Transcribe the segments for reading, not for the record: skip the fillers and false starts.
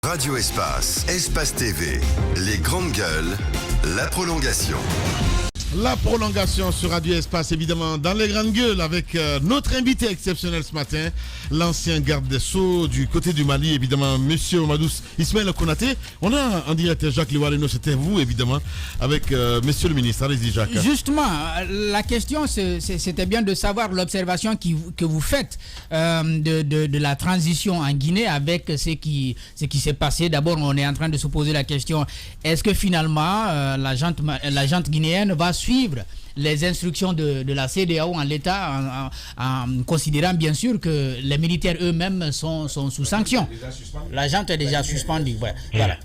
Radio Espace, Espace TV, les grandes gueules, la prolongation. La prolongation sur Radio Espace, évidemment, dans les grandes gueules, avec notre invité exceptionnel ce matin, l'ancien garde des Sceaux du côté du Mali, évidemment, Monsieur Omadous Ismaël Konaté. On a en direct Jacques Liwareno, c'était vous, évidemment, avec Monsieur le ministre. Allez-y, Jacques. Justement, la question, c'était bien de savoir l'observation que vous faites de la transition en Guinée avec ce qui s'est passé. D'abord, on est en train de se poser la question, est-ce que finalement, la junte guinéenne va suivre les instructions de la CEDEAO en l'état, en considérant bien sûr que les militaires eux-mêmes sont sous sanction. La junte est déjà suspendue. Ouais. Voilà.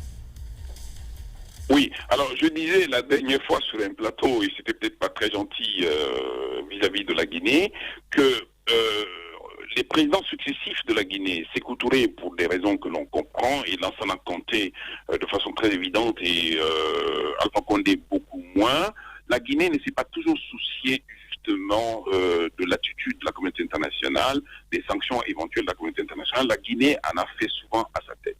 Oui, alors je disais la dernière fois sur un plateau, et c'était peut-être pas très gentil vis-à-vis de la Guinée, que les présidents successifs de la Guinée, Sékou Touré, pour des raisons que l'on comprend, et Lansana Conté de façon très évidente, et Alpha Condé beaucoup moins, la Guinée ne s'est pas toujours souciée justement de l'attitude de la communauté internationale, des sanctions éventuelles de la communauté internationale. La Guinée en a fait souvent à sa tête.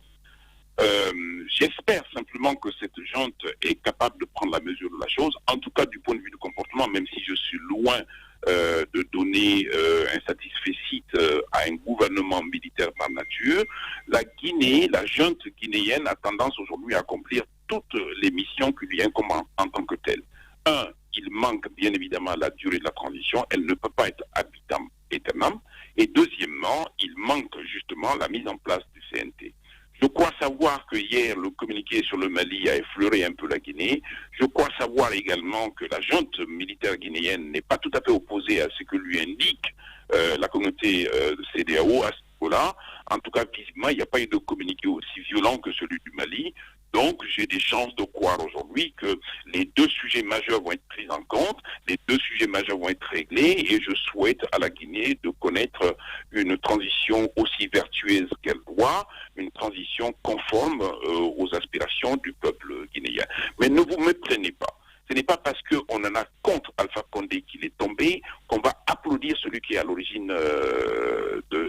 J'espère simplement que cette junte est capable de prendre la mesure de la chose, en tout cas du point de vue du comportement, même si je suis loin de donner un satisfecit à un gouvernement militaire par nature. La Guinée, la junte guinéenne a tendance aujourd'hui à accomplir toutes les missions qui lui incombent en tant que telles. Un, il manque bien évidemment la durée de la transition, elle ne peut pas être habitam aeternam. Et deuxièmement, il manque justement la mise en place du CNT. Je crois savoir que hier, le communiqué sur le Mali a effleuré un peu la Guinée. Je crois savoir également que la junte militaire guinéenne n'est pas tout à fait opposée à ce que lui indique la communauté de CEDEAO à ce niveau-là. En tout cas, visiblement, il n'y a pas eu de communiqué aussi violent que celui du Mali. Donc, j'ai des chances de croire aujourd'hui que les deux sujets majeurs vont être pris en compte, les deux sujets majeurs vont être réglés, et je souhaite à la Guinée de connaître une transition aussi vertueuse qu'elle doit, une transition conforme aux aspirations du peuple guinéen. Mais ne vous méprenez pas. Ce n'est pas parce qu'on en a contre Alpha Condé qu'il est tombé qu'on va applaudir celui qui est à l'origine de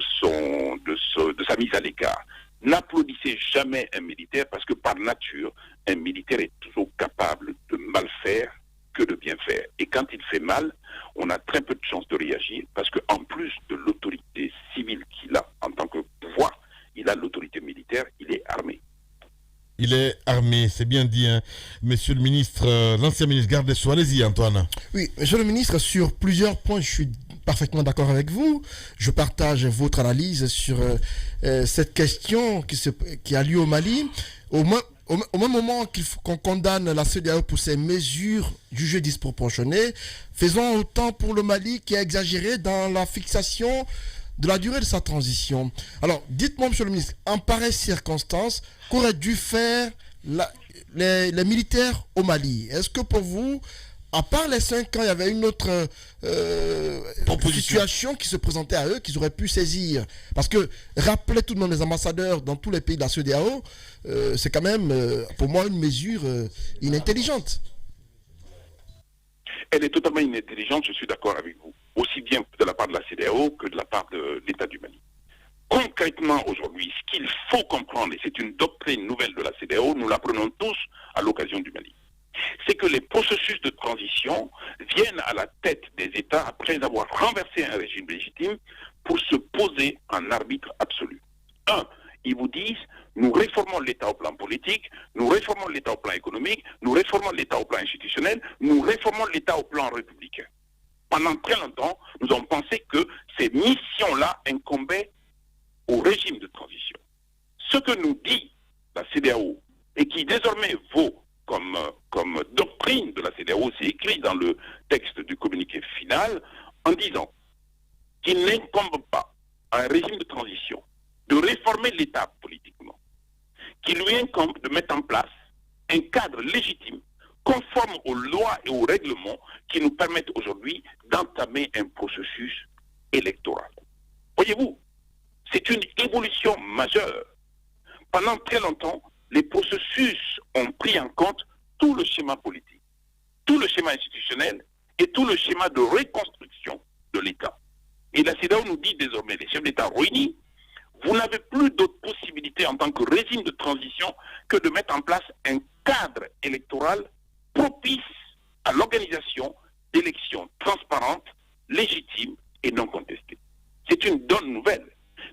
sa mise à l'écart. N'applaudissez jamais un militaire parce que par nature, un militaire est toujours capable de mal faire que de bien faire. Et quand il fait mal, on a très peu de chances de réagir parce qu'en plus de l'autorité civile qu'il a en tant que pouvoir, il a l'autorité militaire, il est armé. Il est armé, c'est bien dit, hein. Monsieur le ministre, l'ancien ministre garde des Sceaux. Allez-y, Antoine. Oui, monsieur le ministre, sur plusieurs points, je suis parfaitement d'accord avec vous. Je partage votre analyse sur cette question qui a lieu au Mali. Au même moment qu'on condamne la CEDEAO pour ses mesures jugées disproportionnées, faisons autant pour le Mali qui a exagéré dans la fixation de la durée de sa transition. Alors, dites-moi, monsieur le ministre, en pareille circonstance, qu'auraient dû faire les militaires au Mali? Est-ce que pour vous, à part les 5 ans, il y avait une autre situation qui se présentait à eux, qu'ils auraient pu saisir? Parce que rappeler tout de même les ambassadeurs dans tous les pays de la CEDEAO, c'est quand même, pour moi, une mesure inintelligente. Elle est totalement inintelligente, je suis d'accord avec vous. Aussi bien de la part de la CEDEAO que de la part de l'État du Mali. Concrètement, aujourd'hui, ce qu'il faut comprendre, et c'est une doctrine nouvelle de la CEDEAO, nous l'apprenons tous à l'occasion du Mali, c'est que les processus de transition viennent à la tête des États après avoir renversé un régime légitime pour se poser en arbitre absolu. Ils vous disent, nous réformons l'État au plan politique, nous réformons l'État au plan économique, nous réformons l'État au plan institutionnel, nous réformons l'État au plan républicain. Pendant très longtemps, nous avons pensé que ces missions-là incombaient au régime de transition. Ce que nous dit la CEDEAO, et qui désormais vaut comme doctrine de la CEDEAO, c'est écrit dans le texte du communiqué final, en disant qu'il n'incombe pas à un régime de transition de réformer l'État politiquement, qu'il lui incombe de mettre en place un cadre légitime, conforme aux lois et aux règlements qui nous permettent aujourd'hui d'entamer un processus électoral. Voyez-vous, c'est une évolution majeure. Pendant très longtemps, les processus ont pris en compte tout le schéma politique, tout le schéma institutionnel et tout le schéma de reconstruction de l'État. Et la CEDEAO nous dit désormais, les chefs d'État réunis, vous n'avez plus d'autre possibilité en tant que régime de transition que de mettre en place un cadre électoral propice à l'organisation d'élections transparentes, légitimes et non contestées. C'est une bonne nouvelle.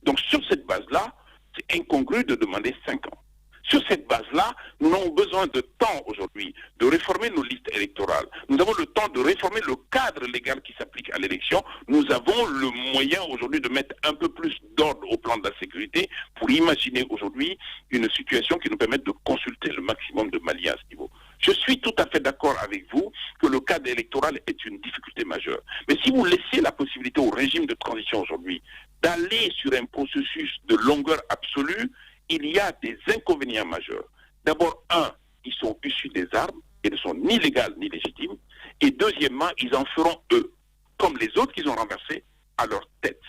Donc sur cette base-là, c'est incongru de demander 5 ans. Sur cette base-là, nous avons besoin de temps aujourd'hui de réformer nos listes électorales. Nous avons le temps de réformer le cadre légal qui s'applique à l'élection. Nous avons le moyen aujourd'hui de mettre un peu plus d'ordre au plan de la sécurité pour imaginer aujourd'hui une situation qui nous permette de consulter le maximum de Maliens à ce niveau. Je suis tout à fait d'accord avec vous que le cadre électoral est une difficulté majeure. Mais si vous laissez la possibilité au régime de transition aujourd'hui d'aller sur un processus de longueur absolue, il y a des inconvénients majeurs. D'abord, ils sont issus des armes et ne sont ni légales ni légitimes. Et deuxièmement, ils en feront, eux, comme les autres qu'ils ont renversés, à leur tête.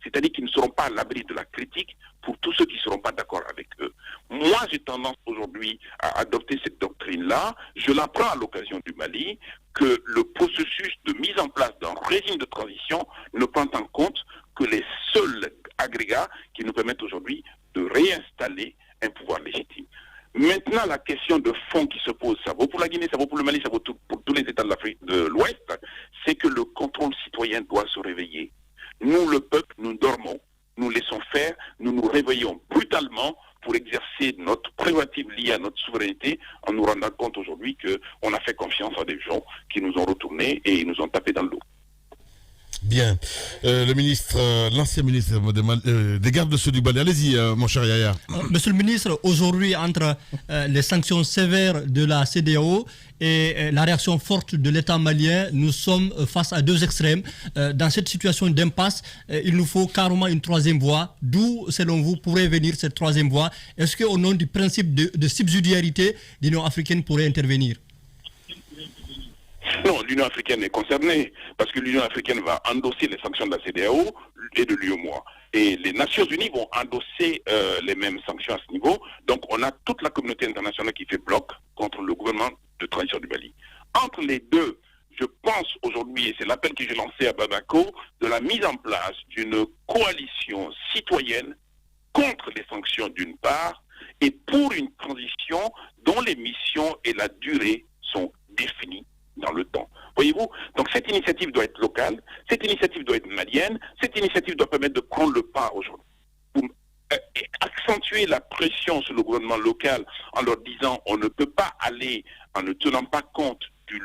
C'est-à-dire qu'ils ne seront pas à l'abri de la critique pour tous ceux qui ne seront pas d'accord avec eux. Moi, j'ai tendance aujourd'hui à adopter cette doctrine-là. Je l'apprends à l'occasion du Mali, que le processus de mise en place d'un régime de transition ne prend en compte que les seuls agrégats qui nous permettent aujourd'hui de réinstaller un pouvoir légitime. Maintenant, la question de fond qui se pose, ça vaut pour la Guinée, ça vaut pour le Mali, ça vaut pour tous les États de l'Afrique de l'Ouest, c'est que le contrôle citoyen doit se réveiller. Nous, le peuple, nous dormons, nous laissons faire, nous nous réveillons brutalement pour exercer notre prérogative liée à notre souveraineté en nous rendant compte aujourd'hui qu'on a fait confiance à des gens qui nous ont retournés et nous ont tapé dans le dos. Bien. L'ancien ministre des gardes de sceaux du Mali. Allez-y, mon cher Yaya. Monsieur le ministre, aujourd'hui, entre les sanctions sévères de la CEDEAO et la réaction forte de l'État malien, nous sommes face à deux extrêmes. Dans cette situation d'impasse, il nous faut carrément une troisième voie. D'où, selon vous, pourrait venir cette troisième voie? Est-ce qu'au nom du principe de subsidiarité, l'Union africaine pourrait intervenir? Non, l'Union africaine est concernée parce que l'Union africaine va endosser les sanctions de la CEDEAO et de l'UEMOA. Et les Nations Unies vont endosser les mêmes sanctions à ce niveau. Donc on a toute la communauté internationale qui fait bloc contre le gouvernement de transition du Mali. Entre les deux, je pense aujourd'hui, et c'est l'appel que j'ai lancé à Bamako, de la mise en place d'une coalition citoyenne contre les sanctions d'une part et pour une transition dont les missions et la durée sont définies dans le temps. Voyez-vous? Donc cette initiative doit être locale, cette initiative doit être malienne, cette initiative doit permettre de prendre le pas aujourd'hui. Pour accentuer la pression sur le gouvernement local en leur disant on ne peut pas aller en ne tenant pas compte du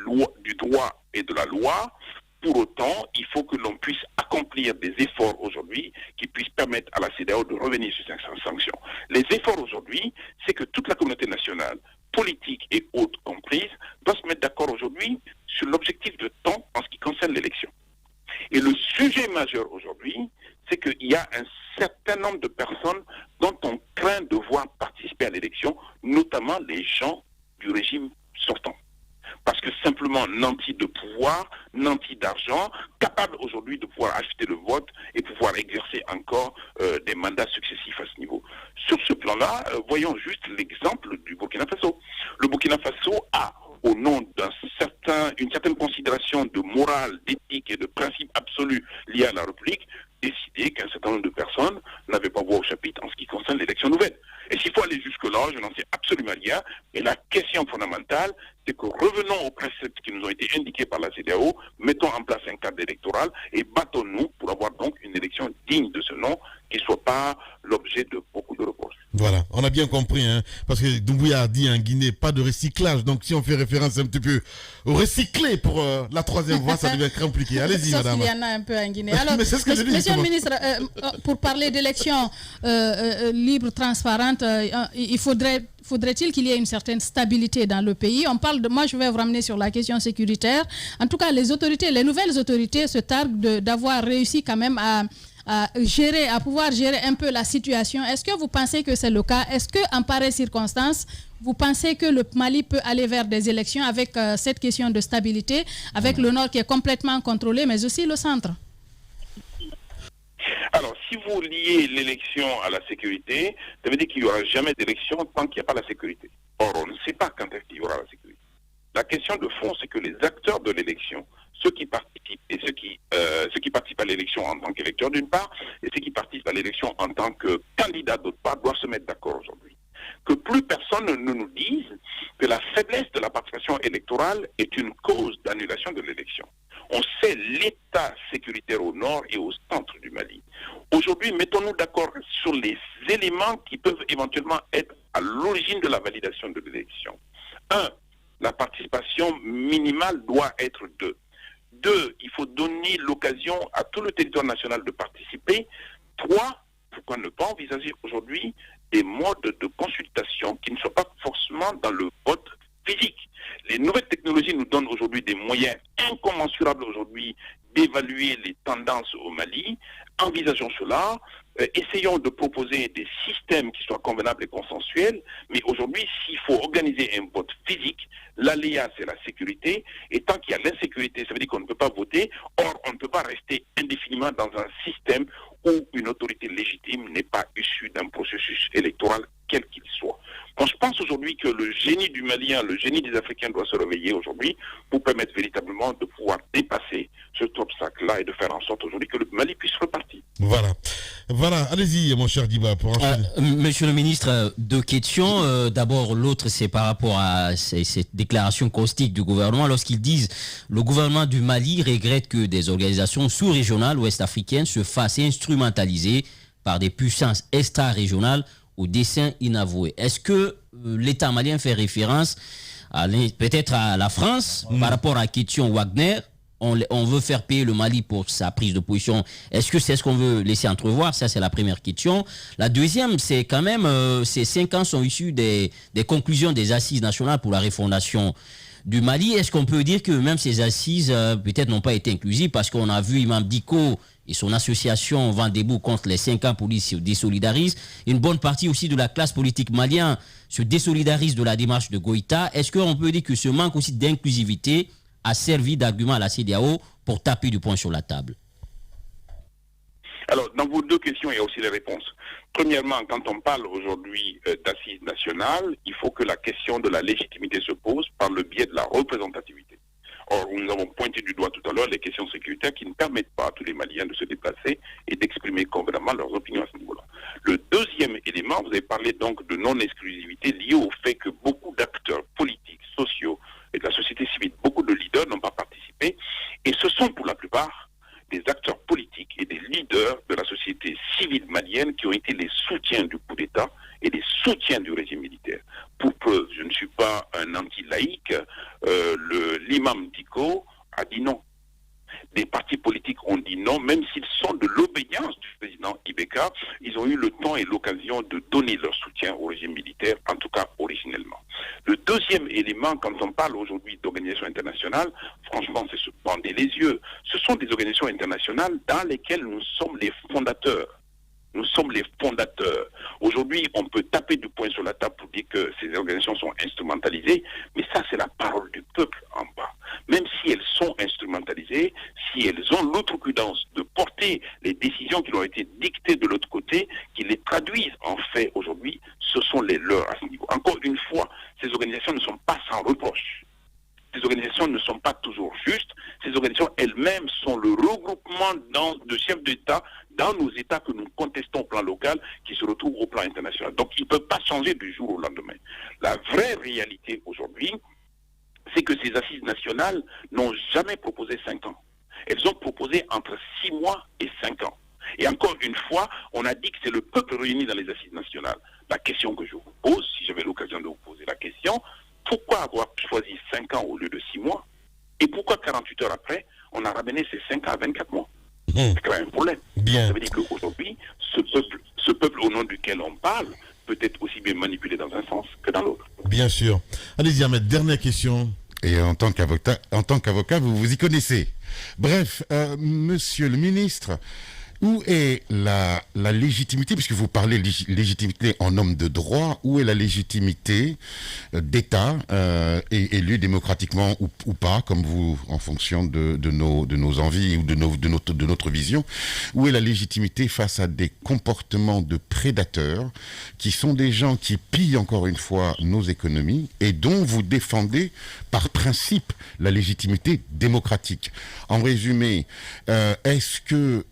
droit et de la loi. Pour autant, il faut que l'on puisse accomplir des efforts aujourd'hui qui puissent permettre à la CEDEAO de revenir sur ces sanctions. Les efforts aujourd'hui, c'est que toute la communauté nationale, politique et autres comprises, doit se mettre d'accord aujourd'hui sur l'objectif de temps en ce qui concerne l'élection. Et le sujet majeur aujourd'hui, c'est qu'il y a un certain nombre de personnes dont on craint de voir participer à l'élection, notamment les gens du régime sortant. Parce que simplement nantis de pouvoir, nantis d'argent, capables aujourd'hui de pouvoir acheter le vote et pouvoir exercer encore des mandats successifs à ce niveau. Sur ce plan-là, voyons juste l'exemple du Burkina Faso. Le Burkina Faso a, au nom d'une certaine considération de morale, d'éthique et de principe absolu liés à la République, décidé qu'un certain nombre de personnes n'avaient pas voix au chapitre en ce qui concerne l'élection nouvelle. Et s'il faut aller jusque-là, je n'en sais absolument rien. Mais la question fondamentale, c'est que revenons aux préceptes qui nous ont été indiqués par la CEDEAO, mettons en place un cadre électoral et battons-nous pour avoir donc une élection digne de ce nom, qui ne soit pas l'objet de beaucoup de reproches. Voilà, on a bien compris, hein, parce que Doumbouya a dit en Guinée, pas de recyclage. Donc si on fait référence un petit peu au recycler pour la troisième voie, ça devient compliqué. Allez-y, madame. Il y en a un peu en Guinée. Alors, mais c'est ce que je dis, monsieur le ministre, pour parler d'élections libres, transparentes, il faudrait-il qu'il y ait une certaine stabilité dans le pays? On parle de, moi je vais vous ramener sur la question sécuritaire. En tout cas, les nouvelles autorités se targuent d'avoir réussi quand même à pouvoir gérer un peu la situation. Est-ce que vous pensez que c'est le cas? Est-ce qu'en pareille circonstance, vous pensez que le Mali peut aller vers des élections avec cette question de stabilité, avec le nord qui est complètement contrôlé, mais aussi le centre? Alors, si vous liez l'élection à la sécurité, ça veut dire qu'il n'y aura jamais d'élection tant qu'il n'y a pas la sécurité. Or, on ne sait pas quand est-ce qu'il y aura la sécurité. La question de fond, c'est que les acteurs de l'élection, ceux qui participent et ceux qui participent à à l'élection en tant qu'électeur d'une part, et ceux qui participent à l'élection en tant que candidat d'autre part doivent se mettre d'accord aujourd'hui. Que plus personne ne nous dise que la faiblesse de la participation électorale est une cause d'annulation de l'élection. On sait l'état sécuritaire au nord et au centre du Mali. Aujourd'hui, mettons-nous d'accord sur les éléments qui peuvent éventuellement être à l'origine de la validation de l'élection. 1. La participation minimale doit être 2. 2. Il faut donner l'occasion à tout le territoire national de participer. 3. Pourquoi ne pas envisager aujourd'hui des modes de consultation qui ne soient pas forcément dans le vote physique. Les nouvelles technologies nous donnent aujourd'hui des moyens incommensurables aujourd'hui d'évaluer les tendances au Mali. Envisageons cela, essayons de proposer des systèmes qui soient convenables et consensuels, mais aujourd'hui, s'il faut organiser un vote physique, l'aléa, c'est la sécurité, et tant qu'il y a l'insécurité, ça veut dire qu'on ne peut pas voter, or on ne peut pas rester indéfiniment dans un système où une autorité légitime n'est pas issue d'un processus électoral quel qu'il soit. Bon, je pense aujourd'hui que le génie du Malien, le génie des Africains doit se réveiller aujourd'hui pour permettre véritablement de pouvoir dépasser cet obstacle-là et de faire en sorte aujourd'hui que le Mali puisse repartir. Voilà, allez-y mon cher Diba pour enchaîner. Monsieur le ministre, deux questions. D'abord, l'autre c'est par rapport à cette déclaration caustique du gouvernement lorsqu'ils disent le gouvernement du Mali regrette que des organisations sous-régionales ouest-africaines se fassent instrumentaliser par des puissances extra-régionales au dessein inavoué. Est-ce que l'État malien fait référence peut-être à la France par rapport à la question Wagner? On veut faire payer le Mali pour sa prise de position. Est-ce que c'est ce qu'on veut laisser entrevoir? Ça, c'est la première question. La deuxième, c'est quand même, ces 5 ans sont issus des conclusions des assises nationales pour la refondation du Mali. Est-ce qu'on peut dire que même ces assises, peut-être, n'ont pas été inclusives parce qu'on a vu Imam Dicko et son association Vent debout contre les 5 ans police se désolidarisent. Une bonne partie aussi de la classe politique malienne se désolidarise de la démarche de Goïta. Est-ce qu'on peut dire que ce manque aussi d'inclusivité a servi d'argument à la CEDEAO pour taper du poing sur la table? Alors, dans vos deux questions, il y a aussi les réponses. Premièrement, quand on parle aujourd'hui d'assises nationales, il faut que la question de la légitimité se pose par le biais de la représentativité. Or, nous avons pointé du doigt tout à l'heure les questions sécuritaires qui ne permettent pas à tous les Maliens de se déplacer et d'exprimer convenablement leurs opinions à ce niveau-là. Le deuxième élément, vous avez parlé donc de non-exclusivité liée au fait que beaucoup d'acteurs politiques, sociaux et de la société civile, beaucoup de leaders n'ont pas participé, et ce sont pour la plupart des acteurs politiques et des leaders de la société civile malienne qui ont été les soutiens du coup d'État et les soutiens du régime militaire. Pour preuve, je ne suis pas un anti-laïque, l'imam Dicko a dit non. Des partis politiques ont dit non, même s'ils sont de l'obédience du président Ibeka, ils ont eu le temps et l'occasion de donner leur soutien au régime militaire, en tout cas originellement. Le deuxième élément, quand on parle aujourd'hui d'organisations internationales, franchement, c'est se bander les yeux. Ce sont des organisations internationales dans lesquelles nous sommes les fondateurs. Nous sommes les fondateurs. Aujourd'hui, on peut taper du poing sur la table pour dire que ces organisations sont instrumentalisées, mais ça, c'est la parole du peuple en bas. Même si elles sont instrumentalisées, si elles ont l'outrecuidance de porter les décisions qui leur ont été dictées de l'autre côté, qui les traduisent en fait aujourd'hui, ce sont les leurs à ce niveau. Encore une fois, ces organisations ne sont pas sans reproche. Ces organisations ne sont pas toujours justes. Ces organisations elles-mêmes sont le regroupement de chefs d'État dans nos États que nous contestons au plan local qui se retrouvent au plan international. Donc ils ne peuvent pas changer du jour au lendemain. La vraie réalité aujourd'hui, c'est que ces assises nationales n'ont jamais proposé 5 ans. Elles ont proposé entre 6 mois et 5 ans. Et encore une fois, on a dit que c'est le peuple réuni dans les assises nationales. La question que je vous pose, si j'avais l'occasion de vous poser la question, pourquoi avoir choisi 5 ans au lieu de 6 mois? Et pourquoi 48 heures après, on a ramené ces 5 ans à 24 mois? C'est quand même un problème. Bien. Ça veut dire qu'aujourd'hui, ce peuple au nom duquel on parle peut être aussi bien manipulé dans un sens que dans l'autre. Bien sûr. Allez-y Ahmed, dernière question. Et en tant qu'avocat, vous vous y connaissez. Bref, monsieur le ministre, Où est la légitimité, puisque vous parlez légitimité en homme de droit, où est la légitimité d'État élu démocratiquement ou pas, comme vous, en fonction de nos envies ou de notre vision, où est la légitimité face à des comportements de prédateurs qui sont des gens qui pillent encore une fois nos économies et dont vous défendez par principe la légitimité démocratique. En résumé, est-ce que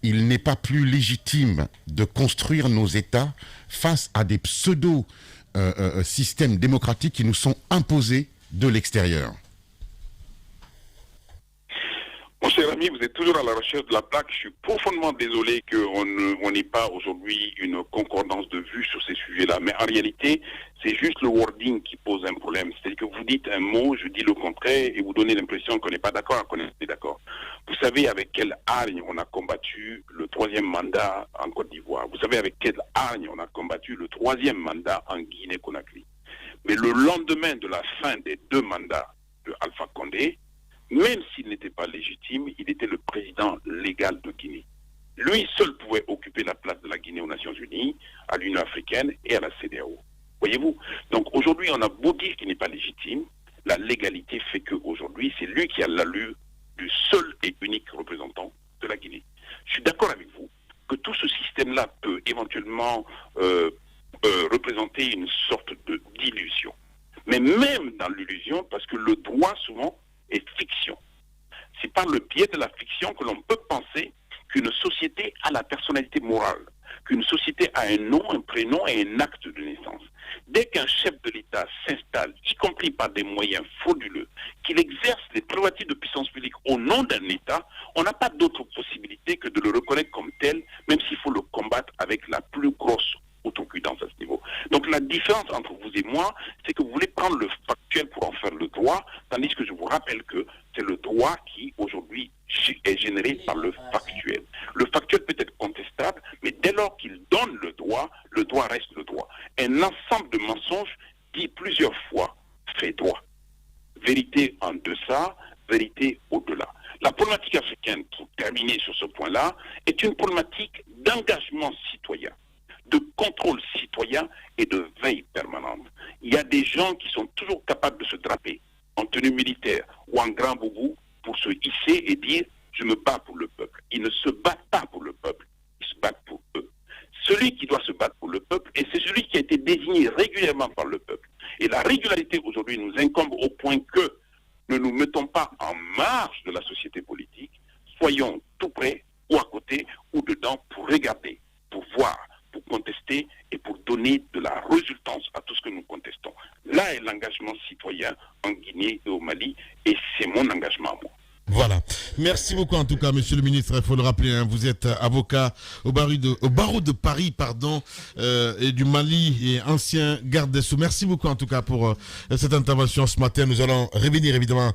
il n'est pas plus légitime de construire nos États face à des pseudo-systèmes démocratiques qui nous sont imposés de l'extérieur? Mon cher ami, vous êtes toujours à la recherche de la plaque. Je suis profondément désolé qu'on n'ait pas aujourd'hui une concordance de vue sur ces sujets-là. Mais en réalité, c'est juste le wording qui pose un problème. C'est-à-dire que vous dites un mot, je dis le contraire, et vous donnez l'impression qu'on n'est pas d'accord, qu'on est d'accord. Vous savez avec quelle hargne on a combattu le 3e mandat en Côte d'Ivoire. Vous savez avec quelle hargne on a combattu le 3e mandat en Guinée-Conakry. Mais le lendemain de la fin des 2 mandats de Alpha Condé, même s'il n'était pas légitime, il était le président légal de Guinée. Lui seul pouvait occuper la place de la Guinée aux Nations Unies, à l'Union africaine et à la CEDEAO. Voyez-vous? Donc aujourd'hui, on a beau dire qu'il n'est pas légitime, la légalité fait qu'aujourd'hui, c'est lui qui a l'allure du seul et unique représentant de la Guinée. Je suis d'accord avec vous que tout ce système-là peut éventuellement représenter une sorte d'illusion. Mais même dans l'illusion, parce que le droit souvent est fiction. C'est par le biais de la fiction que l'on peut penser qu'une société a la personnalité morale, qu'une société a un nom, un prénom et un acte de naissance. Dès qu'un chef de l'État s'installe, y compris par des moyens frauduleux, qu'il exerce les prérogatives de puissance publique au nom d'un État, on n'a pas d'autre possibilité que de le reconnaître comme tel, même s'il faut le combattre avec la plus grosse outrecuidance à ce niveau. Donc la différence entre vous et moi, c'est que vous voulez prendre le factuel pour en faire le droit, tandis que je vous rappelle que c'est le droit qui aujourd'hui est généré par le factuel. Le factuel peut être contestable, mais dès lors qu'il donne le droit reste le droit. Un ensemble de mensonges dit plusieurs fois fait droit. Vérité en deçà, vérité au-delà. La problématique africaine, pour terminer sur ce point-là, est une problématique d'engagement citoyen, de contrôle citoyen et de veille permanente. Il y a des gens qui sont toujours capables de se draper en tenue militaire ou en grand boubou pour se hisser et dire « je me bats pour le peuple ». Ils ne se battent pas pour le peuple, ils se battent pour eux. Celui qui doit se battre pour le peuple, et c'est celui qui a été désigné régulièrement par le peuple. Et la régularité aujourd'hui nous incombe au point que ne nous mettons pas en marge de la société politique, soyons tout près ou à côté ou dedans pour regarder, pour voir, pour contester et pour donner de la résultance à tout ce que nous contestons. Là est l'engagement citoyen en Guinée et au Mali, et c'est mon engagement à moi. Voilà. Merci beaucoup en tout cas, monsieur le ministre. Il faut le rappeler, hein, vous êtes avocat au barreau de Paris, et du Mali et ancien garde des Sceaux. Merci beaucoup en tout cas pour cette intervention ce matin. Nous allons revenir évidemment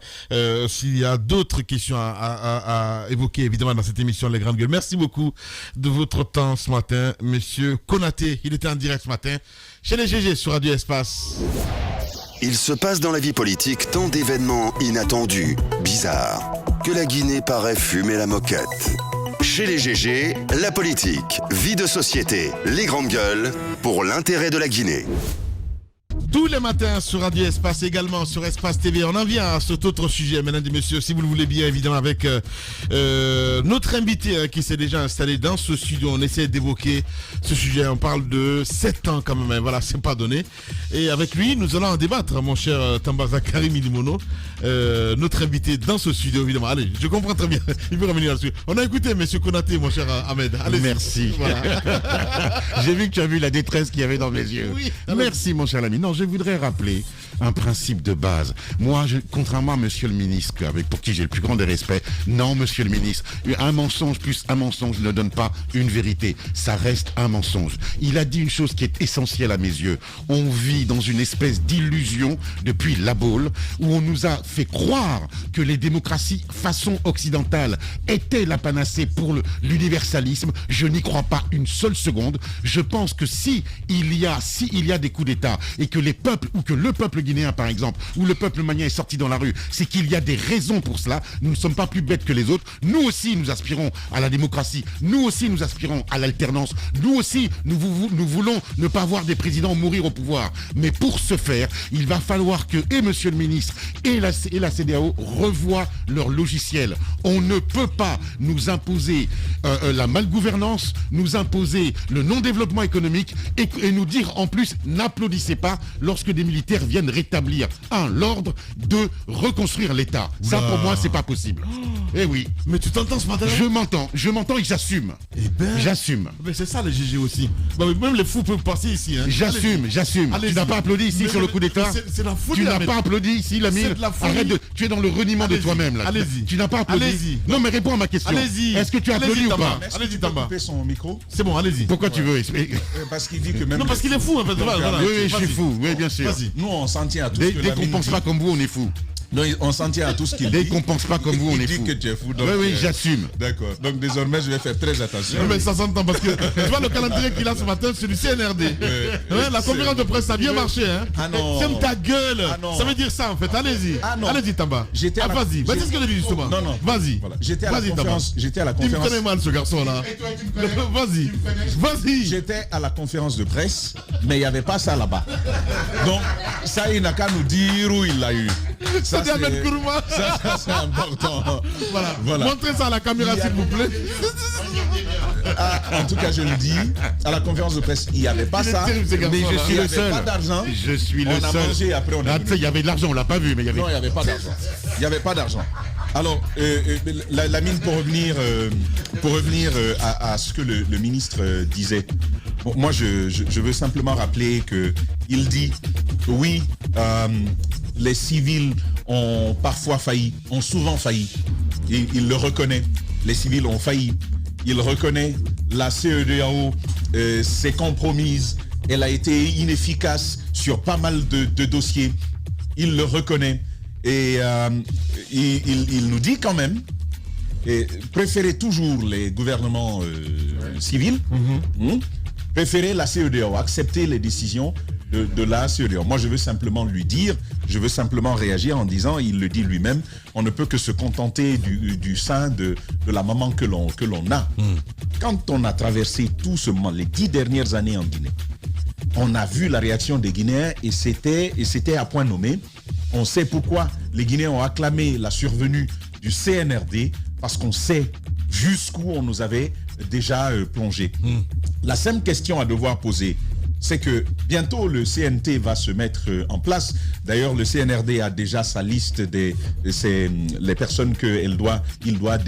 s'il y a d'autres questions à évoquer évidemment dans cette émission Les Grandes Gueules. Merci beaucoup de votre temps ce matin, monsieur Konaté. Il était en direct ce matin chez les GG sur Radio Espace. Il se passe dans la vie politique tant d'événements inattendus, bizarres, que la Guinée paraît fumer la moquette. Chez les GG, la politique, vie de société, les grandes gueules, pour l'intérêt de la Guinée. Tous les matins sur Radio Espace, également sur Espace TV. On en vient à cet autre sujet, mesdames et messieurs, si vous le voulez bien, évidemment, avec notre invité qui s'est déjà installé dans ce studio. On essaie d'évoquer ce sujet. On parle de 7 ans quand même, hein. Voilà, c'est pas donné. Et avec lui, nous allons en débattre, mon cher Tambaza Karim Ilimono, notre invité dans ce studio, évidemment. Allez, je comprends très bien. Il veut revenir là-dessus. On a écouté monsieur Konaté, mon cher Ahmed. Allez, merci. Voilà. J'ai vu que tu as vu la détresse qu'il y avait dans mes yeux. Oui, merci, mon cher ami. Non, je voudrais rappeler un principe de base. Moi, contrairement à monsieur le ministre, pour qui j'ai le plus grand des respects, non, monsieur le ministre, un mensonge plus un mensonge ne donne pas une vérité. Ça reste un mensonge. Il a dit une chose qui est essentielle à mes yeux. On vit dans une espèce d'illusion depuis la Baule, où on nous a fait croire que les démocraties façon occidentale étaient la panacée pour l'universalisme. Je n'y crois pas une seule seconde. Je pense que si il y a des coups d'État et que les peuples ou que le peuple guinéen, par exemple, où le peuple malien est sorti dans la rue, c'est qu'il y a des raisons pour cela. Nous ne sommes pas plus bêtes que les autres. Nous aussi, nous aspirons à la démocratie. Nous aussi, nous aspirons à l'alternance. Nous aussi, nous voulons ne pas voir des présidents mourir au pouvoir. Mais pour ce faire, il va falloir que, et monsieur le ministre, et la CEDEAO revoient leur logiciel. On ne peut pas nous imposer la malgouvernance, nous imposer le non-développement économique et nous dire en plus, n'applaudissez pas lorsque des militaires viennent rétablir l'ordre de reconstruire l'État. Ça, pour moi, c'est pas possible. Eh oui. Mais tu t'entends ce matin? Je m'entends et j'assume. Eh ben, j'assume. Mais c'est ça les GG aussi. Bah, même les fous peuvent passer ici. Hein. J'assume. Tu n'as pas applaudi ici sur le coup d'État. C'est la folie. Tu n'as pas applaudi ici, Lamine. Arrête de. Tu es dans le reniement de toi-même là. Allez-y. Tu n'as pas applaudi. Allez-y. Non, mais réponds à ma question. Allez-y. Est-ce que tu as applaudi ou pas? Allez-y, Tamba. Couper son micro. C'est bon, allez-y. Pourquoi tu veux? Parce qu'il dit que même. Non, parce qu'il est fou en fait. Voilà. Oui, je suis fou. Oui, bien sûr. Vas-y. Nous, on s'en tient à tout ce que Dès qu'on pense pas comme vous, on est fou. Non, on s'en tient à tout ce qu'il dit. Dès qu'on pense pas comme vous, on est Il fou. dit que tu es fou. Donc, Oui, j'assume. D'accord. Donc désormais, je vais faire très attention. Mais ça s'entend parce que tu vois le calendrier qu'il a ce matin, c'est du CNRD. La conférence de presse, ça a bien marché. Hein. Ah non. Ferme ta gueule. Ah non. Ça veut dire ça en fait. Allez-y. Ah non. Allez-y, Tamba. Vas-y. C'est ce que je dis justement. Non. Vas-y. Voilà. J'étais à la conférence. Il me connaît mal ce garçon-là. Vas-y. J'étais à la conférence de presse, mais il n'y avait pas ça là-bas. Donc, ça, il n'a qu'à nous dire où il l'a eu. Ça, c'est important. Voilà. Montrez ça à la caméra, s'il vous plaît. En tout cas, je le dis, à la conférence de presse, il n'y avait pas ça. Mais je suis le seul. Pas d'argent. Je suis le seul. On a mangé, après on a il y avait de l'argent, on l'a pas vu, mais il y avait. Non, il n'y avait pas d'argent. Il n'y avait pas d'argent. Alors, Lamine, pour revenir à ce que le ministre disait, bon, moi je veux simplement rappeler qu'il dit oui, les civils ont parfois failli, ont souvent failli. Il le reconnaît. Les civils ont failli. Il reconnaît la CEDEAO s'est compromise. Elle a été inefficace sur pas mal de dossiers. Il le reconnaît. Et il nous dit quand même, préférez toujours les gouvernements civils, préférez la CEDEAO, accepter les décisions de la CEDEAO. Moi, je veux simplement lui dire, je veux simplement réagir en disant, il le dit lui-même, on ne peut que se contenter du sein de la maman que l'on a. Quand on a traversé tout ce moment, les 10 dernières années en Guinée, on a vu la réaction des Guinéens et c'était à point nommé. On sait pourquoi les Guinéens ont acclamé la survenue du CNRD, parce qu'on sait jusqu'où on nous avait déjà plongé. La simple question à devoir poser, c'est que bientôt le CNT va se mettre en place. D'ailleurs, le CNRD a déjà sa liste les personnes qu'il doit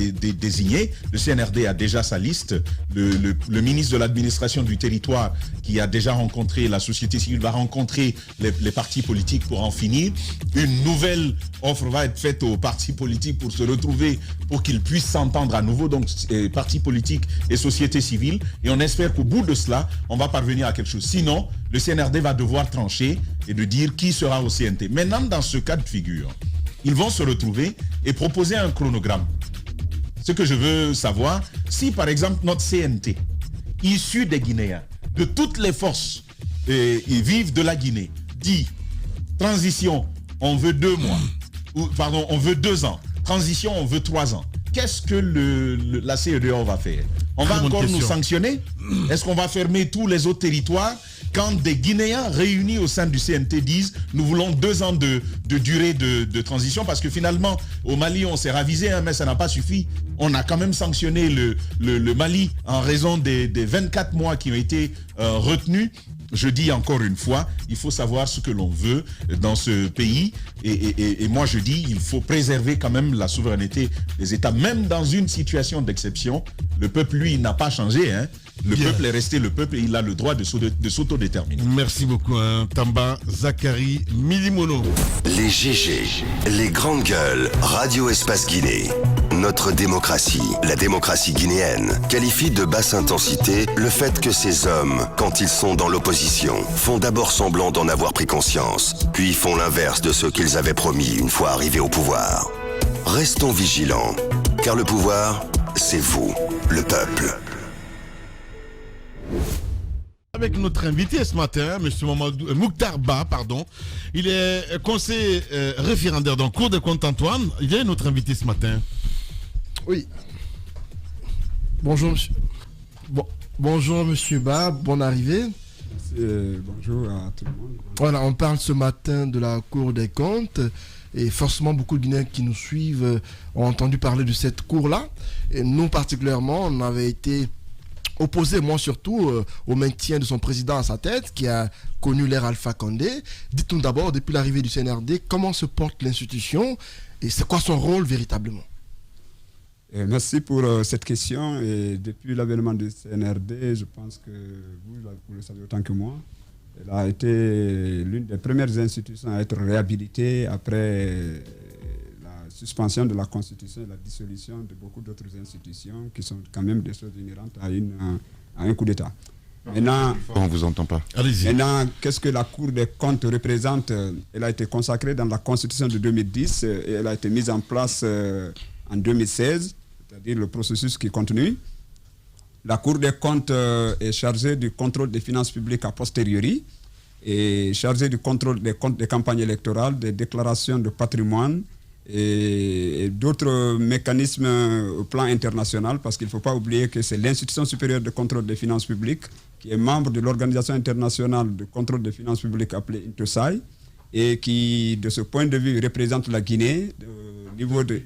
désigner. Le CNRD a déjà sa liste. Le ministre de l'administration du territoire, qui a déjà rencontré la société civile, va rencontrer les partis politiques pour en finir. Une nouvelle offre va être faite aux partis politiques pour se retrouver, pour qu'ils puissent s'entendre à nouveau, donc partis politiques et société civile. Et on espère qu'au bout de cela, on va parvenir à quelque chose. Sinon, le CNRD va devoir trancher et de dire qui sera au CNT. Maintenant, dans ce cas de figure, ils vont se retrouver et proposer un chronogramme. Ce que je veux savoir, si par exemple notre CNT, issu des Guinéens, de toutes les forces vives de la Guinée, dit transition, on veut 2 mois, on veut 2 ans, transition, on veut 3 ans. Qu'est-ce que la CEDEAO va faire? On va encore nous sanctionner? Est-ce qu'on va fermer tous les autres territoires quand des Guinéens réunis au sein du CNT disent nous voulons 2 ans de durée de transition, parce que finalement au Mali on s'est ravisé, mais ça n'a pas suffi. On a quand même sanctionné le Mali en raison des 24 mois qui ont été retenus. Je dis encore une fois, il faut savoir ce que l'on veut dans ce pays et moi je dis il faut préserver quand même la souveraineté des États, même dans une situation d'exception. Le peuple, lui, n'a pas changé. Le peuple est resté le peuple et il a le droit de s'autodéterminer. Merci beaucoup, Tamba Zakari Milimono. Les GG, les grandes gueules, Radio Espace Guinée. Notre démocratie, la démocratie guinéenne, qualifie de basse intensité le fait que ces hommes, quand ils sont dans l'opposition, font d'abord semblant d'en avoir pris conscience, puis font l'inverse de ce qu'ils avaient promis une fois arrivés au pouvoir. Restons vigilants, car le pouvoir, c'est vous, le peuple. Avec notre invité ce matin, M. Mokhtar Ba, il est conseiller référendaire dans le Cour des comptes Antoine. Il est notre invité ce matin. Oui. Bonjour, monsieur. Bonjour, monsieur Ba, bonne arrivée. Bonjour à tout le monde. Voilà, on parle ce matin de la Cour des comptes. Et forcément, beaucoup de Guinéens qui nous suivent ont entendu parler de cette cour-là. Et nous, particulièrement, on avait été opposés, moi surtout, au maintien de son président à sa tête, qui a connu l'ère Alpha Condé. Dites-nous d'abord, depuis l'arrivée du CNRD, comment se porte l'institution et c'est quoi son rôle véritablement? Merci pour cette question. Et depuis l'avènement du CNRD, je pense que vous le savez autant que moi, elle a été l'une des premières institutions à être réhabilitée après la suspension de la Constitution et la dissolution de beaucoup d'autres institutions qui sont quand même des choses inhérentes à un coup d'État. Maintenant, on ne vous entend pas. Allez-y. Maintenant, qu'est-ce que la Cour des comptes représente? Elle a été consacrée dans la Constitution de 2010 et elle a été mise en place en 2016, c'est-à-dire le processus qui continue. La Cour des comptes est chargée du contrôle des finances publiques a posteriori et chargée du contrôle des comptes des campagnes électorales, des déclarations de patrimoine et d'autres mécanismes au plan international, parce qu'il ne faut pas oublier que c'est l'Institution supérieure de contrôle des finances publiques qui est membre de l'Organisation internationale de contrôle des finances publiques appelée INTOSAI et qui, de ce point de vue, représente la Guinée au niveau de...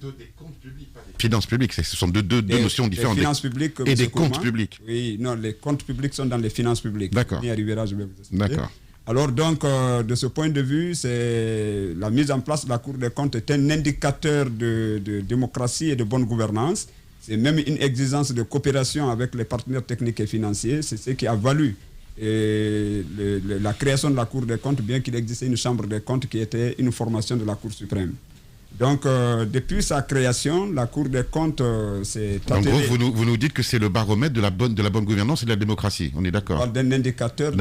Finances publiques, ce sont deux notions différentes. Les finances publiques et des comptes publics. Oui, non, les comptes publics sont dans les finances publiques. D'accord. On y arrivera, je vais vous expliquer. D'accord. Alors donc, de ce point de vue, c'est la mise en place de la Cour des comptes est un indicateur de démocratie et de bonne gouvernance. C'est même une exigence de coopération avec les partenaires techniques et financiers. C'est ce qui a valu la création de la Cour des comptes, bien qu'il existait une chambre des comptes qui était une formation de la Cour suprême. Donc, depuis sa création, la Cour des comptes s'est attelée... En gros, vous nous dites que c'est le baromètre de la bonne gouvernance et de la démocratie. On est d'accord? D'un indicateur.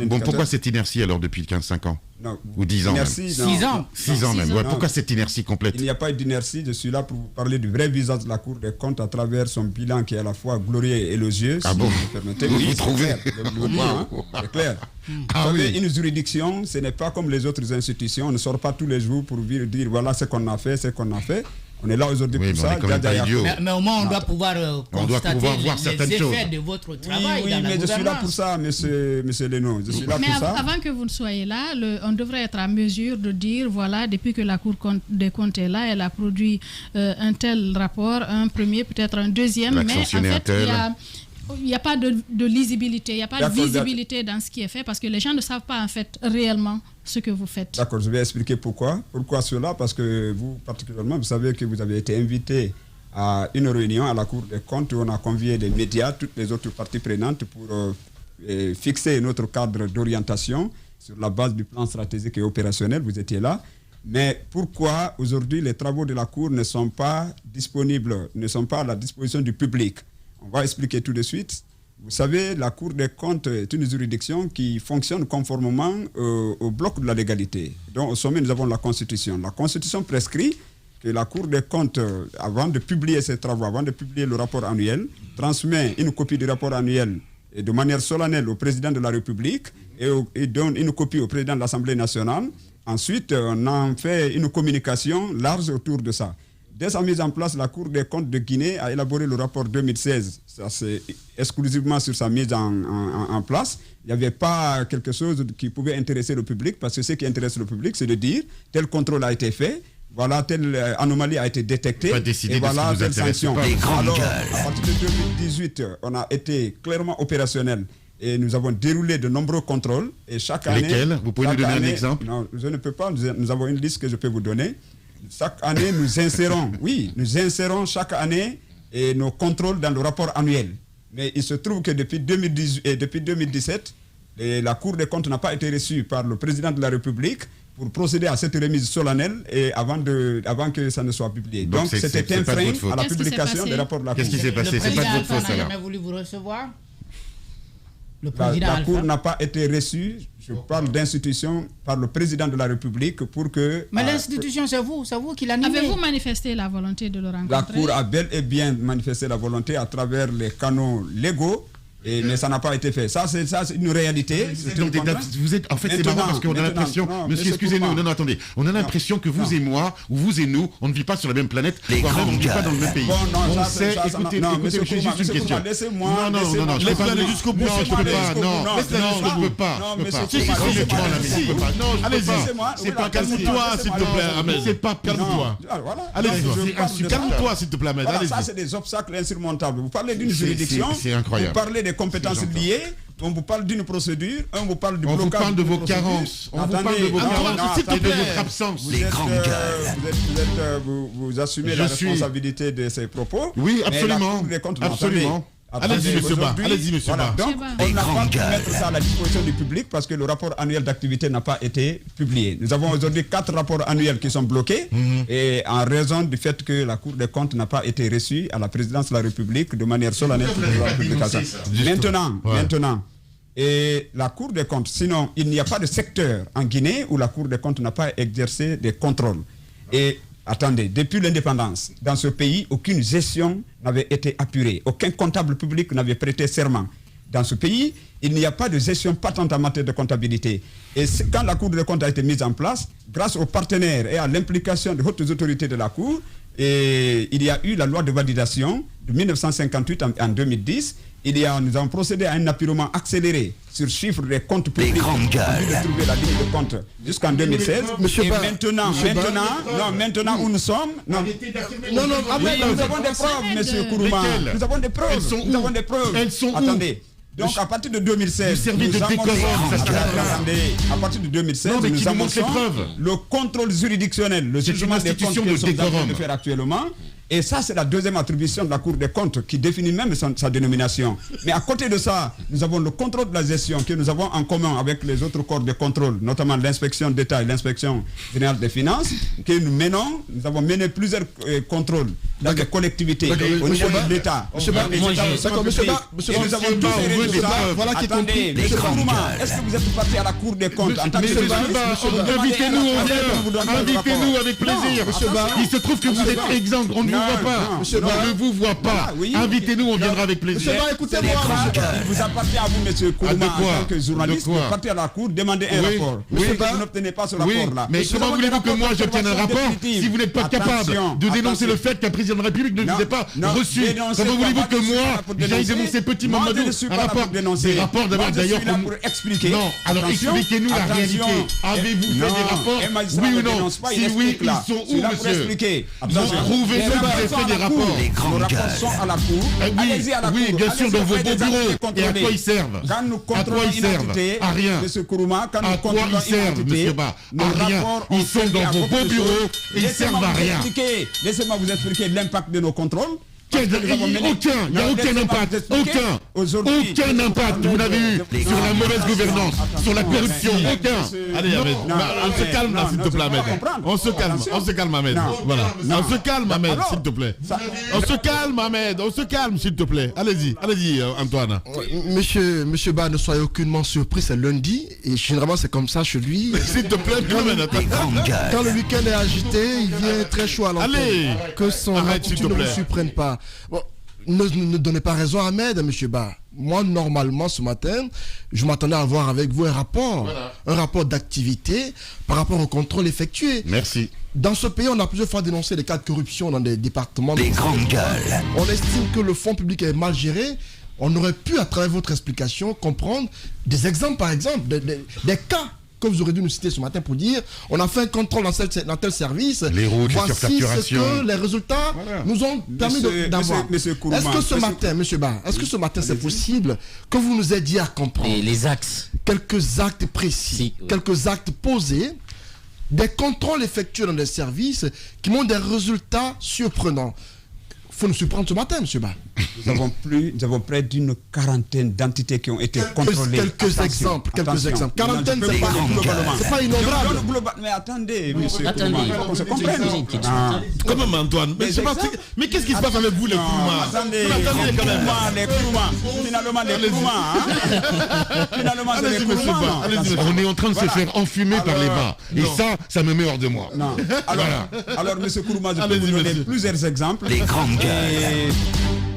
Bon, pourquoi cette inertie alors depuis 15-5 ans? Non. Ou 10 ans même? 6 ans. 6 ans même. Ouais, pourquoi cette inertie complète? Il n'y a pas d'inertie. Je suis là pour vous parler du vrai visage de la Cour des comptes à travers son bilan qui est à la fois glorieux et élogieux. Ah bon? Vous permettez. Vous Oui, trouvez? c'est clair. Ah Vous savez, oui. une juridiction, ce n'est pas comme les autres institutions. On ne sort pas tous les jours pour dire voilà ce qu'on a fait, ce qu'on a fait. On est là aujourd'hui pour ça. Mais au moins, on doit pouvoir constater voir les certaines effets choses de votre travail. Oui, dans la mais je suis là gouvernance. pour ça, monsieur Leno. Je suis là Mais pour ça. avant que vous ne soyez là, on devrait être en mesure de dire, voilà, depuis que la Cour des comptes est là, elle a produit un tel rapport, un premier, peut-être un deuxième, mais en fait, il n'y a pas de lisibilité, il n'y a pas de visibilité dans ce qui est fait, parce que les gens ne savent pas en fait réellement ce que vous faites. D'accord, je vais expliquer pourquoi. Pourquoi cela? Parce que vous, particulièrement, vous savez que vous avez été invité à une réunion à la Cour des comptes où on a convié des médias, toutes les autres parties prenantes pour fixer notre cadre d'orientation sur la base du plan stratégique et opérationnel. Vous étiez là. Mais pourquoi aujourd'hui les travaux de la Cour ne sont pas disponibles, ne sont pas à la disposition du public? On va expliquer tout de suite. Vous savez, la Cour des comptes est une juridiction qui fonctionne conformément au bloc de la légalité. Donc, au sommet, nous avons la Constitution. La Constitution prescrit que la Cour des comptes, avant de publier ses travaux, avant de publier le rapport annuel, transmet une copie du rapport annuel et de manière solennelle au président de la République et donne une copie au président de l'Assemblée nationale. Ensuite, on en fait une communication large autour de ça. Dès sa mise en place, la Cour des comptes de Guinée a élaboré le rapport 2016. Ça, c'est exclusivement sur sa mise en place. Il n'y avait pas quelque chose qui pouvait intéresser le public, parce que ce qui intéresse le public, c'est de dire tel contrôle a été fait, voilà, telle anomalie a été détectée, et voilà telle sanction. Alors, à partir de 2018, on a été clairement opérationnel. Et nous avons déroulé de nombreux contrôles. Et chaque année... Lesquels? Vous pouvez nous donner un exemple? Non, je ne peux pas. Nous avons une liste que je peux vous donner. Chaque année, nous insérons chaque année nos contrôles dans le rapport annuel. Mais il se trouve que depuis 2018 et depuis 2017, la Cour des comptes n'a pas été reçue par le président de la République pour procéder à cette remise solennelle et avant que ça ne soit publié. Donc c'était un frein à la publication des rapports de la Cour. Qu'est-ce qui s'est passé? C'est pas de votre faute, ça. Le président n'a jamais voulu vous recevoir? La Cour n'a pas été reçue, je parle d'institution, par le président de la République pour que... Mais l'institution, c'est vous qui l'animez. Avez-vous manifesté la volonté de le rencontrer? La Cour a bel et bien manifesté la volonté à travers les canaux légaux Mais ça n'a pas été fait. Ça, c'est une réalité. Vous êtes, en fait, c'est marrant parce qu'on a l'impression, monsieur, excusez-nous, non, attendez, on a l'impression que vous et moi, ou vous et nous, on ne vit pas sur la même planète, voire même on ne vit pas dans le même pays. On sait, écoutez, j'ai juste une question. Non, je peux pas aller jusqu'au bout. Non, je peux pas, non, je peux pas. Non, allez-y, c'est pas calme-toi, s'il te plaît, Ahmed. C'est pas calme-toi. Allez-y, calme-toi, s'il te plaît, Ahmed. Ça, c'est des obstacles insurmontables. Vous parlez d'une juridiction, vous parlez des compétences liées, on vous parle d'une procédure, on vous parle du blocage. On vous parle de vos carences. On vous parle de vos carences et de votre absence. Vous assumez la responsabilité de ces propos. Oui, absolument. Absolument. Allez-y, monsieur Ba. Donc, on n'a pas pu mettre ça à la disposition du public parce que le rapport annuel d'activité n'a pas été publié. Nous avons aujourd'hui 4 rapports annuels qui sont bloqués et en raison du fait que la Cour des comptes n'a pas été reçue à la présidence de la République de manière solennelle pour la publication. Maintenant, et la Cour des comptes, sinon il n'y a pas de secteur en Guinée où la Cour des comptes n'a pas exercé des contrôles. Et attendez, depuis l'indépendance, dans ce pays, aucune gestion n'avait été apurée. Aucun comptable public n'avait prêté serment. Dans ce pays, il n'y a pas de gestion patente en matière de comptabilité. Et quand la Cour des comptes a été mise en place, grâce aux partenaires et à l'implication de hautes autorités de la Cour, et il y a eu la loi de validation de 1958 en 2010. Nous avons procédé à un apurement accéléré sur chiffre des comptes publics pour trouver la ligne de compte jusqu'en 2016. Maintenant où nous sommes, nous avons des preuves, monsieur Kourouma. Nous avons des preuves. Elles sont où? Attendez. Donc à partir de 2016, nous amorçons le contrôle juridictionnel, le jugement des comptes que nous sommes en train de faire actuellement. Et ça, c'est la deuxième attribution de la Cour des comptes qui définit même sa dénomination. Mais à côté de ça, nous avons le contrôle de la gestion que nous avons en commun avec les autres corps de contrôle, notamment l'inspection d'État et l'inspection générale des finances, que nous menons. Nous avons mené plusieurs contrôles dans les collectivités, au niveau de l'État. Monsieur Ba, voilà qui est compris. Est-ce que vous êtes parti à la Cour des comptes en tant que invitez-nous, on vient. Invitez-nous avec plaisir. Il se trouve que vous êtes exempt. On ne vous voit pas. On ne vous voit pas. Invitez-nous, on viendra avec plaisir. Monsieur Ba, écoutez-moi. Il vous appartient à vous, monsieur Kourouma, en tant que journaliste, de partir à la Cour, demander un rapport. Monsieur Ba, vous n'obtenez pas ce rapport-là. Mais comment voulez-vous que moi j'obtienne un rapport si vous n'êtes pas capable de dénoncer le fait qu'un président de la République ne vous ait pas reçu? Comment voulez-vous que moi j'aille dénoncer Petit Mamadou un rapport? Des rapports d'ailleurs pour expliquer. Non, alors expliquez-nous la réalité. Avez-vous fait des rapports? Oui ou non? Si oui, ils sont où, monsieur? Prouvez-nous que vous avez fait des rapports. Nos rapports sont à la Cour. Allez-y à la Cour. Oui, bien sûr, dans vos beaux bureaux. Et à quoi ils servent? À quoi ils servent? À rien. À quoi ils servent, monsieur Ba? À rien. Ils sont dans vos beaux bureaux et ils servent à rien. Laissez-moi vous expliquer l'impact de nos contrôles. Il n'y a aucun impact. Aucun impact vous n'avez eu sur la mauvaise gouvernance, sur la corruption. Aucun. Allez, Ahmed, on se calme là, s'il te plaît, Ahmed. On se calme, Ahmed. Voilà. On se calme, Ahmed, s'il te plaît. On se calme, Ahmed. On se calme, s'il te plaît. Allez-y, Antoine. Monsieur Ba, ne soyez aucunement surpris, c'est lundi et généralement c'est comme ça chez lui. S'il te plaît, quand le week-end est agité, il vient très chaud à l'antenne. Allez, que son attitude ne vous surprenne pas. Bon, ne donnez pas raison à Ahmed, monsieur Ba. Moi, normalement, ce matin, je m'attendais à avoir avec vous un rapport d'activité par rapport au contrôle effectué. Merci. Dans ce pays, on a plusieurs fois dénoncé les cas de corruption dans des départements. Des grandes gueules. On estime que le fonds public est mal géré. On aurait pu, à travers votre explication, comprendre des exemples, par exemple, des cas que vous aurez dû nous citer ce matin pour dire on a fait un contrôle dans tel service. Les routes, voici les surfacturations. Ce que les résultats nous ont permis d'avoir. Est-ce que ce matin, monsieur Ba, c'est possible que vous nous aidiez à comprendre les axes, quelques actes précis, quelques actes posés, des contrôles effectués dans des services qui montrent des résultats surprenants? Il faut nous surprendre ce matin, monsieur Ba. Nous avons près d'une quarantaine d'entités qui ont été contrôlées. Quelques exemples. Quarantaine, c'est pas innombrable. Mais attendez, monsieur. Il faut qu'on se comprenne. Comment, Antoine? Mais qu'est-ce qui se passe avec vous, les Kourouma? Attendez, les Kourouma. Finalement, les Kourouma. Finalement, c'est les Kourouma. On est en train de se faire enfumer par les bas. Et ça me met hors de moi. Alors, monsieur Kourouma, je peux vous donner plusieurs exemples. Les grandes gueules.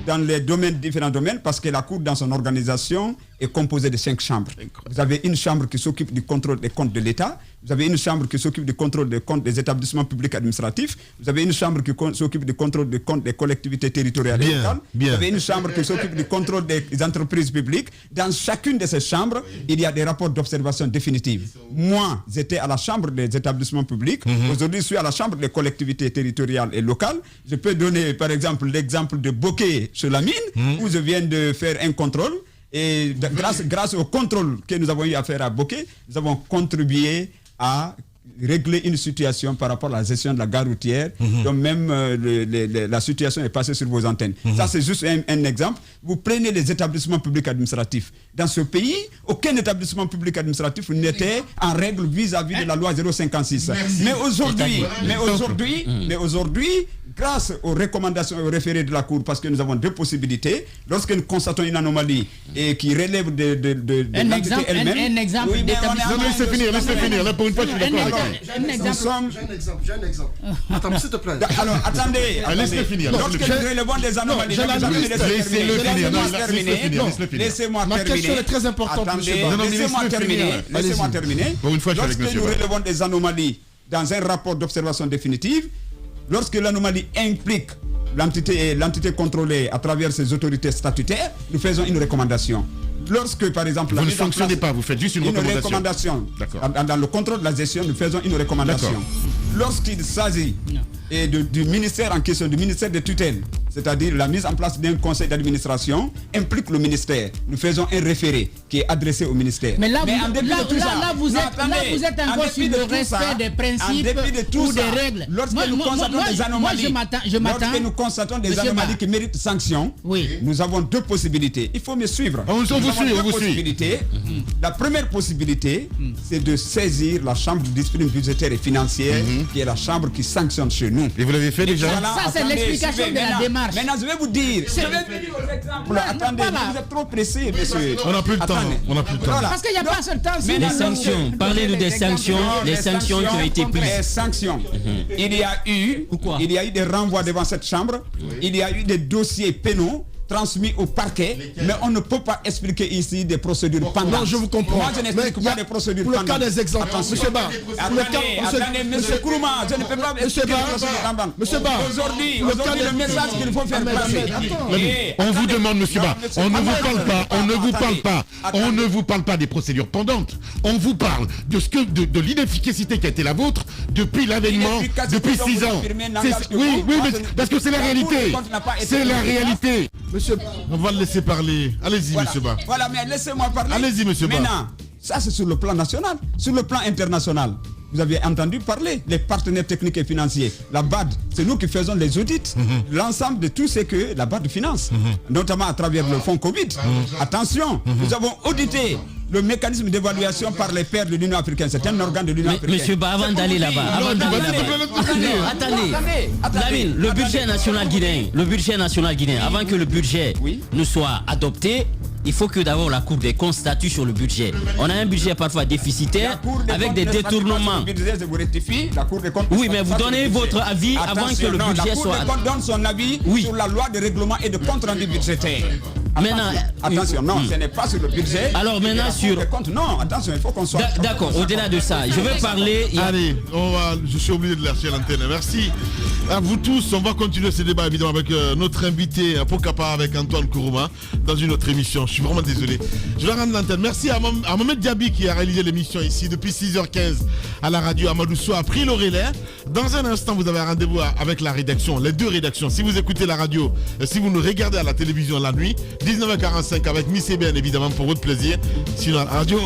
dans les différents domaines, parce que la Cour, dans son organisation, est composée de 5 chambres. Vous avez une chambre qui s'occupe du contrôle des comptes de l'État, vous avez une chambre qui s'occupe du contrôle des comptes des établissements publics administratifs, vous avez une chambre qui s'occupe du contrôle des comptes des collectivités territoriales et locales, vous avez une chambre qui s'occupe du contrôle des entreprises publiques. Dans chacune de ces chambres, il y a des rapports d'observation définitifs. Moi, j'étais à la chambre des établissements publics, aujourd'hui je suis à la chambre des collectivités territoriales et locales. Je peux donner par exemple l'exemple de Bokeh sur la mine, où je viens de faire un contrôle. Et grâce au contrôle que nous avons eu à faire à Bokeh, nous avons contribué à régler une situation par rapport à la gestion de la gare routière, donc même la situation est passée sur vos antennes. Ça, c'est juste un exemple. Vous prenez les établissements publics administratifs. Dans ce pays, aucun établissement public administratif n'était en règle vis-à-vis de la loi 056. Mais aujourd'hui, grâce aux recommandations et aux référés de la Cour, parce que nous avons 2 possibilités, lorsque nous constatons une anomalie et qui relève de l'entité elle-même... Un exemple d'établissement... Non, laissez finir. Là, pour une fois, je suis d'accord avec J'ai un exemple. Attends, s'il te plaît. Alors, attendez. Laissez finir. Lorsque nous relevons des anomalies... Laissez-moi terminer. Ma question est très importante, monsieur Ba. Laissez-moi terminer. Pour une fois, je suis avec Lorsque monsieur nous Ba. relevons des anomalies dans un rapport d'observation définitive, lorsque l'anomalie implique l'entité contrôlée à travers ses autorités statutaires, nous faisons une recommandation. Lorsque, par exemple... Vous ne fonctionnez pas, vous faites juste une recommandation. Dans le contrôle de la gestion, nous faisons une recommandation. Lorsqu'il s'agit du ministère en question, du ministère de tutelle, c'est-à-dire la mise en place d'un conseil d'administration, implique le ministère. Nous faisons un référé qui est adressé au ministère. Mais là, vous êtes encore sur le respect des principes ou des règles. Lorsque nous constatons des anomalies qui méritent sanction, nous avons 2 possibilités. Il faut me suivre. La première possibilité, c'est de saisir la chambre de discipline budgétaire et financière, qui est la chambre qui sanctionne chez nous. Et vous l'avez fait déjà? Ça, c'est l'explication de la démarche. Maintenant, je vais vous dire. Attendez, vous êtes trop pressé, monsieur. On n'a plus le temps. Parce qu'il n'y a pas ce temps. Les sanctions. Parlez-nous des sanctions. Les sanctions qui ont été prises. Les sanctions. Il y a eu des renvois devant cette chambre. Il y a eu des dossiers pénaux transmis au parquet, mais on ne peut pas expliquer ici des procédures pendantes. Non, je vous comprends. Moi, je n'explique pas des procédures pendantes. Pour le cas des exemples, monsieur Ba. Attendez, monsieur Kourouma, je ne peux pas expliquer des procédures pendantes. Monsieur Ba. Aujourd'hui, le message qu'il faut faire passer. On vous demande, monsieur Ba, on ne vous parle pas des procédures pendantes. On vous parle de l'inefficacité qui a été la vôtre depuis l'avènement, depuis 6 ans. Oui, parce que c'est la réalité. C'est la réalité. Monsieur, on va le laisser parler. Allez-y, monsieur Ba. Voilà, mais laissez-moi parler. Allez-y, monsieur Ba. Maintenant, ça c'est sur le plan national. Sur le plan international, vous avez entendu parler des partenaires techniques et financiers. La BAD, c'est nous qui faisons les audits. L'ensemble de tout ce que la BAD finance, notamment à travers le fonds Covid. Attention, nous avons audité le mécanisme d'évaluation par les pairs de l'Union africaine. C'est un organe de l'Union africaine. Monsieur Ba, avant d'aller là-bas, attendez, le budget national guinéen, avant que le budget ne soit adopté, il faut que d'abord la Cour des comptes statue sur le budget. On a un budget parfois déficitaire avec des détournements. Oui, mais vous donnez votre avis avant que le budget soit... La Cour des comptes donne son avis sur la loi de règlement et de compte rendu budgétaire. Maintenant, attention, non, ce n'est pas sur le budget. Alors maintenant sur... Non, attention, il faut qu'on soit... D'accord, au-delà de ça, je vais parler... Allez, je suis obligé de lâcher l'antenne. Merci à vous tous. On va continuer ce débat évidemment avec notre invité Pokapa, avec Antoine Kourouma, dans une autre émission. Je suis vraiment désolé. Je vais rendre l'antenne. Merci à Mohamed Diaby qui a réalisé l'émission ici depuis 6h15 à la radio. Amadou Sow a pris le relais. Dans un instant, vous avez un rendez-vous avec la rédaction, les 2 rédactions. Si vous écoutez la radio, si vous nous regardez à la télévision la nuit, 19h45 avec Miss Eben évidemment pour votre plaisir. Sinon la radio,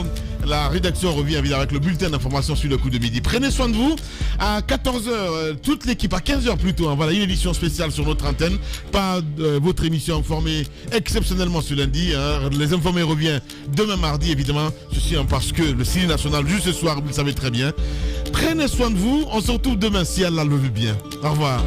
la rédaction revient évidemment avec le bulletin d'information sur le coup de midi. Prenez soin de vous. À 14h, toute l'équipe, à 15h plutôt, voilà une édition spéciale sur notre antenne. Pas votre émission informée exceptionnellement ce lundi. Les informés revient demain mardi évidemment. Ceci parce que le Ciné National juste ce soir, vous le savez très bien. Prenez soin de vous. On se retrouve demain si Allah le veut bien. Au revoir.